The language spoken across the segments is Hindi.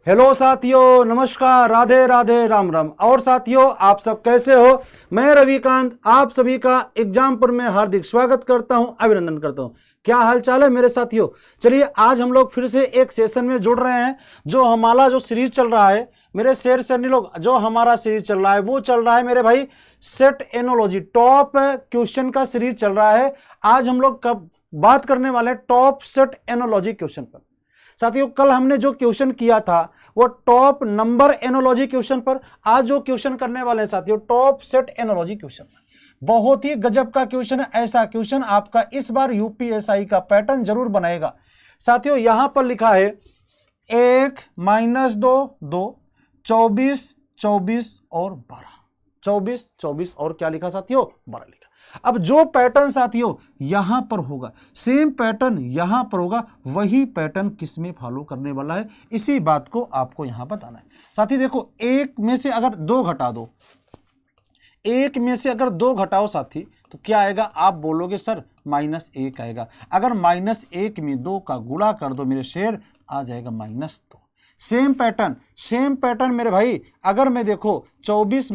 हेलो साथियों, नमस्कार, राधे राधे, राम राम। और साथियों, आप सब कैसे हो? मैं रविकांत आप सभी का एग्जामपुर में हार्दिक स्वागत करता हूं, अभिनंदन करता हूं। क्या हाल चाल है मेरे साथियों? चलिए, आज हम लोग फिर से एक सेशन में जुड़ रहे हैं। जो हमारा जो सीरीज चल रहा है मेरे शेर सैनी लोग, जो हमारा सीरीज चल रहा है वो चल रहा है मेरे भाई सेट एनोलॉजी, टॉप क्वेश्चन का सीरीज चल रहा है। आज हम लोग कब बात करने वाले हैं टॉप सेट एनोलॉजी क्वेश्चन पर। साथियों, कल हमने जो क्वेश्चन किया था वो टॉप नंबर एनोलॉजी क्वेश्चन पर। आज जो क्वेश्चन करने वाले हैं साथियों टॉप सेट एनोलॉजी क्वेश्चन पर। बहुत ही गजब का क्वेश्चन है। ऐसा क्वेश्चन आपका इस बार यूपीएसआई का पैटर्न जरूर बनाएगा। साथियों, यहां पर लिखा है 1 - 2 2, 24 24 और 12, 24 24 और क्या लिखा साथियों? 12 लिखा। अब जो पैटर्न साथियों यहां पर होगा, सेम पैटर्न यहां पर होगा, वही पैटर्न किसमें फॉलो करने वाला है, इसी बात को आपको यहां बताना है। साथी देखो, एक में से अगर दो घटा दो, एक में से अगर दो घटाओ साथी, तो क्या आएगा? आप बोलोगे सर -1 आएगा। अगर -1 में 2 का गुणा कर दो मेरे शेर, आ जाएगा -2। सेम पैटर्न मेरे भाई। अगर मैं देखो 24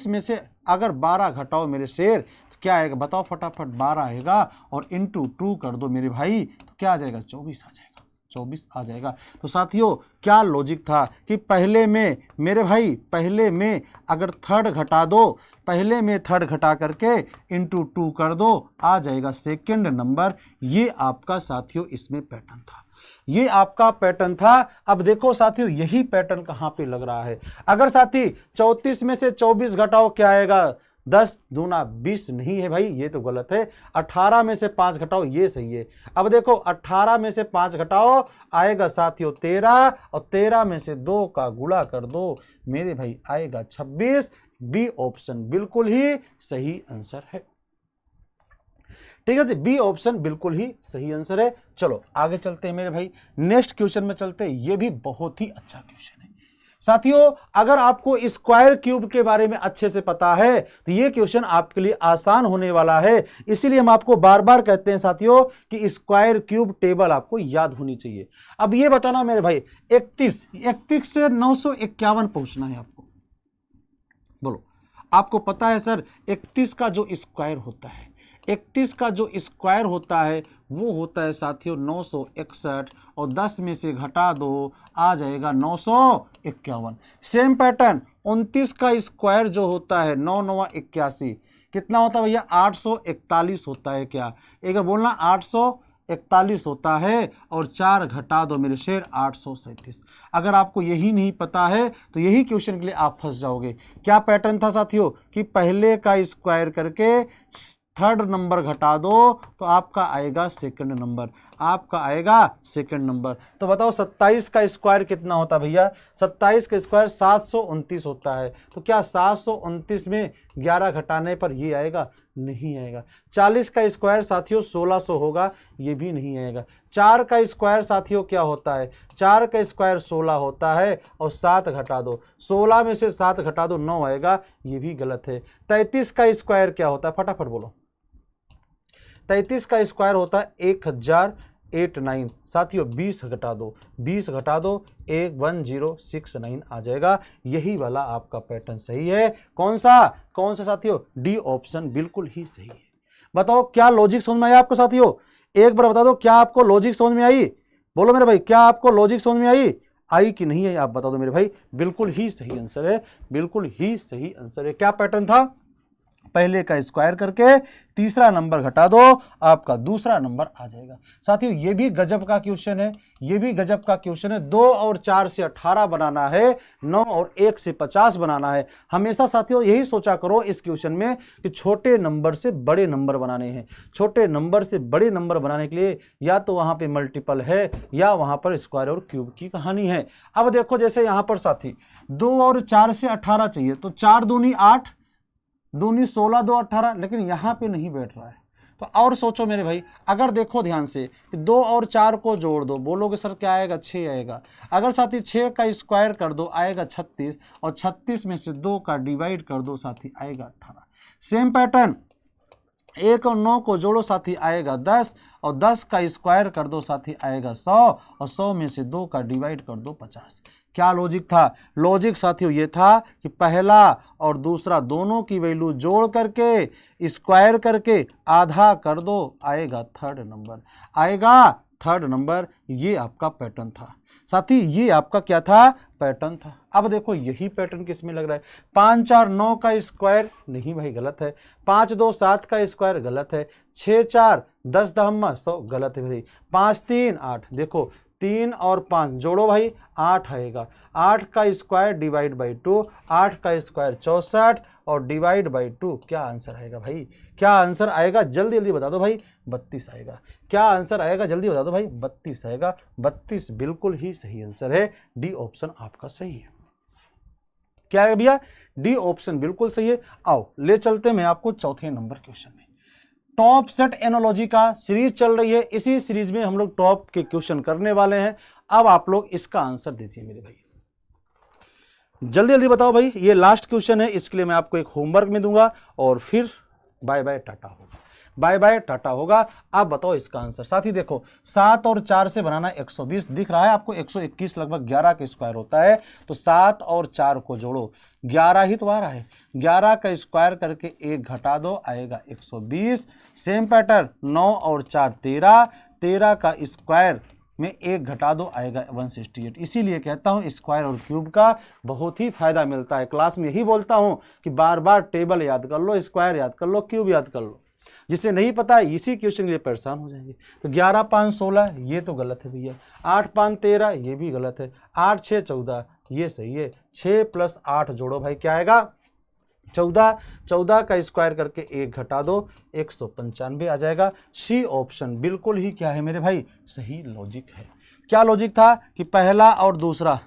में से अगर 12 घटाओ मेरे शेर, तो क्या आएगा बताओ फटाफट? 12 आएगा। और इंटू 2 कर दो मेरे भाई, तो क्या आ जाएगा? 24 आ जाएगा। 24 आ जाएगा। तो साथियों, क्या लॉजिक था कि पहले में मेरे भाई, पहले में अगर थर्ड घटा दो, पहले में थर्ड घटा करके इंटू 2 कर दो, आ जाएगा सेकंड नंबर। ये आपका साथियों इसमें पैटर्न था, ये आपका पैटर्न था। अब देखो साथियों, यही पैटर्न कहां पे लग रहा है। अगर साथी 34 में से 24 घटाओ, क्या आएगा? 10 दूना 20 नहीं है भाई, ये तो गलत है। 18 में से 5 घटाओ, ये सही है। अब देखो 18 में से 5 घटाओ, आएगा साथियों 13, और 13 में से 2 का गुणा कर दो मेरे भाई, आएगा 26। बी ऑप्शन बिल्कुल ही सही आंसर है। ठीक है, तो बी ऑप्शन बिल्कुल ही सही आंसर है। चलो आगे चलते हैं मेरे भाई, नेक्स्ट क्वेश्चन में चलते हैं। ये भी बहुत ही अच्छा क्वेश्चन है साथियों। अगर आपको स्क्वायर क्यूब के बारे में अच्छे से पता है तो ये क्वेश्चन आपके लिए आसान होने वाला है। इसीलिए हम आपको बार बार कहते हैं साथियों कि स्क्वायर क्यूब टेबल आपको याद होनी चाहिए। अब ये बताना मेरे भाई, 31 से 951 पहुंचना है आपको। बोलो, आपको पता है सर 31 का जो स्क्वायर होता है, 31 का जो स्क्वायर होता है वो होता है साथियों 961, और 10 में से घटा दो, आ जाएगा 951। सेम पैटर्न 29 का स्क्वायर जो होता है 9 9 81, कितना होता है भैया? 841 होता है। क्या एक बार बोलना, 841 होता है। और 4 घटा दो मेरे शेर, 837। अगर आपको यही नहीं पता है तो यही क्वेश्चन के लिए आप फंस जाओगे। क्या पैटर्न था साथियों कि पहले का स्क्वायर करके थर्ड नंबर घटा दो, तो आपका आएगा सेकंड नंबर, आपका आएगा सेकंड नंबर। तो बताओ 27 का स्क्वायर कितना होता है भैया? 27 का स्क्वायर 729 होता है। तो क्या 729 में 11 घटाने पर ये आएगा? नहीं आएगा। 40 का स्क्वायर साथियों 1600 होगा, ये भी नहीं आएगा। 4 का स्क्वायर साथियों क्या होता है? 4 का स्क्वायर 16 होता है, और 7 घटा दो, 16 में से 7 घटा दो, 9 आएगा, ये भी गलत है। 33 का स्क्वायर क्या होता है? फटाफट बोलो। 33 का स्क्वायर होता है 1089 साथियों। 20 घटा दो, 20 घटा दो, 1069 आ जाएगा। यही वाला आपका पैटर्न सही है। कौन सा साथियों? डी ऑप्शन बिल्कुल ही सही है। बताओ क्या लॉजिक समझ में आया आपको साथियों? एक बार बता दो, क्या आपको लॉजिक समझ में आई? बोलो मेरे भाई, क्या आपको लॉजिक समझ में आई कि नहीं आई? आप बता दो मेरे भाई। बिल्कुल ही सही आंसर है, बिल्कुल ही सही आंसर है। क्या पैटर्न था? पहले का स्क्वायर करके तीसरा नंबर घटा दो, आपका दूसरा नंबर आ जाएगा। साथियों, ये भी गजब का क्वेश्चन है, ये भी गजब का क्वेश्चन है। 2 और 4 से 18 बनाना है, 9 और 1 से 50 बनाना है। हमेशा साथियों यही सोचा करो इस क्वेश्चन में कि छोटे नंबर से बड़े नंबर बनाने हैं। छोटे नंबर से बड़े नंबर बनाने के लिए या तो वहां पे मल्टीपल है, या वहां पर स्क्वायर और क्यूब की कहानी है। अब देखो, जैसे यहां पर साथी 2 और 4 से 18 चाहिए, तो 4 दूनी 8, दूनी 16, 2 18, लेकिन यहां पे नहीं बैठ रहा है। तो और सोचो मेरे भाई, अगर देखो ध्यान से कि 2 और 4 को जोड़ दो, बोलोगे सर क्या आएगा? 6 आएगा। अगर साथी 6 का स्क्वायर कर दो, आएगा 36, और 36 में से 2 का डिवाइड कर दो साथी, आएगा 18। सेम पैटर्न 1 और 9 को जोड़ो साथी आएगा 10, और 10 का स्क्वायर कर दो साथी आएगा 100, और 100 में से 2 का डिवाइड कर दो 50। क्या लॉजिक था? लॉजिक साथियों ये था कि पहला और दूसरा दोनों की वैल्यू जोड़ करके स्क्वायर करके आधा कर दो, आएगा थर्ड नंबर, आएगा थर्ड नंबर। ये आपका पैटर्न था साथी, ये आपका क्या था? पैटर्न था। अब देखो यही पैटर्न किस में लग रहा है? 5 4 9 का स्क्वायर, नहीं भाई गलत है। 5 2 7 का स्क्वायर, गलत है। 6 4 10 दहम्मा 100, गलत है भाई। 5 3 8, देखो 3 और 5 जोड़ो भाई 8 आएगा। 8 का स्क्वायर डिवाइड बाई 2, 8 का स्क्वायर 64 और डिवाइड बाई 2, क्या आंसर आएगा भाई? क्या आंसर आएगा? जल्दी जल्दी बता दो भाई। 32 आएगा। क्या आंसर आएगा? जल्दी बता दो भाई। 32 आएगा। 32 बिल्कुल ही सही आंसर है। डी ऑप्शन आपका सही है। क्या है भैया? डी ऑप्शन बिल्कुल सही है। आओ ले चलते मैं आपको चौथे नंबर क्वेश्चन में। टॉप सेट एनोलॉजी का सीरीज चल रही है, इसी सीरीज में हम लोग टॉप के क्वेश्चन करने वाले हैं। अब आप लोग इसका आंसर दीजिए मेरे भाई, जल्दी जल्दी बताओ भाई। ये लास्ट क्वेश्चन है, इसके लिए मैं आपको एक होमवर्क में दूंगा और फिर बाय बाय टाटा होगा, बाय बाय टाटा होगा। आप बताओ इसका आंसर। साथी देखो 7 और 4 से बनाना 120 दिख रहा है आपको, 121 लगभग 11 का स्क्वायर होता है। तो 7 और 4 को जोड़ो, 11 ही तो आ रहा है, 11 का स्क्वायर करके 1 घटा दो, आएगा 120। सेम पैटर्न 9 और 4 13, 13 का स्क्वायर में 1 घटा दो, आएगा 168। इसीलिए कहता हूं स्क्वायर और क्यूब का बहुत ही फायदा मिलता है। क्लास में यही बोलता हूं कि बार बार टेबल याद कर लो, स्क्वायर याद कर लो, क्यूब याद कर लो। जिसे नहीं पता है इसी क्वेश्चन के लिए परेशान हो जाएंगे। तो 11 5 16, ये तो गलत है भैया। 8 5 13, ये भी गलत है। 8 6 14, ये सही है। 6 + 8 जोड़ो भाई, क्या आएगा? 14, 14 का स्क्वायर करके 1 घटा दो, 195 आ जाएगा। सी ऑप्शन बिल्कुल ही क्या है मेरे भाई? सही लॉजिक है। क्या लॉजिक था कि पहला और दूसरा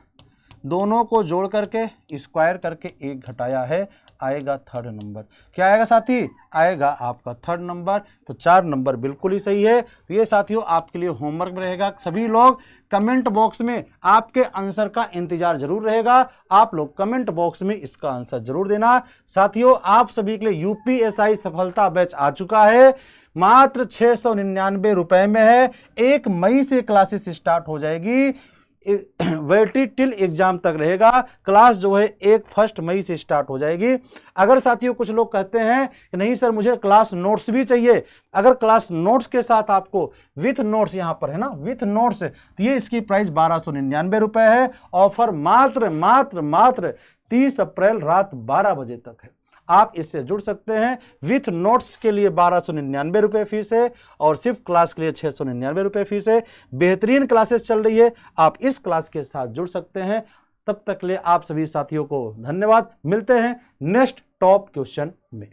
दोनों को जोड़ करके स्क्वायर करके 1 घटाया है, आएगा थर्ड नंबर। क्या आएगा साथी? आएगा आपका थर्ड नंबर। तो 4 नंबर बिल्कुल ही सही है। तो ये साथियों आपके लिए होमवर्क में रहेगा। सभी लोग कमेंट बॉक्स में आपके आंसर का इंतजार जरूर रहेगा। आप लोग कमेंट बॉक्स में इसका आंसर जरूर देना। साथियों आप सभी के लिए यूपीएसआई सफलता बैच आ चुका है, मात्र 699 रुपए में है। 1 मई से क्लासेस स्टार्ट हो जाएगी, वैलिडिटी टिल एग्जाम तक रहेगा। क्लास जो है 1 मई से स्टार्ट हो जाएगी। अगर साथियों कुछ लोग कहते हैं कि नहीं सर मुझे क्लास नोट्स भी चाहिए, अगर क्लास नोट्स के साथ आपको विथ नोट्स यहाँ पर है ना, विथ नोट्स, तो ये इसकी प्राइस 1299 रुपए है। ऑफर मात्र मात्र मात्र 30 अप्रैल रात 12 बजे तक है। आप इससे जुड़ सकते हैं। विथ नोट्स के लिए 1299 रुपये फीस है और सिर्फ क्लास के लिए 699 रुपये फीस है। बेहतरीन क्लासेस चल रही है, आप इस क्लास के साथ जुड़ सकते हैं। तब तक के लिए आप सभी साथियों को धन्यवाद। मिलते हैं नेक्स्ट टॉप क्वेश्चन में।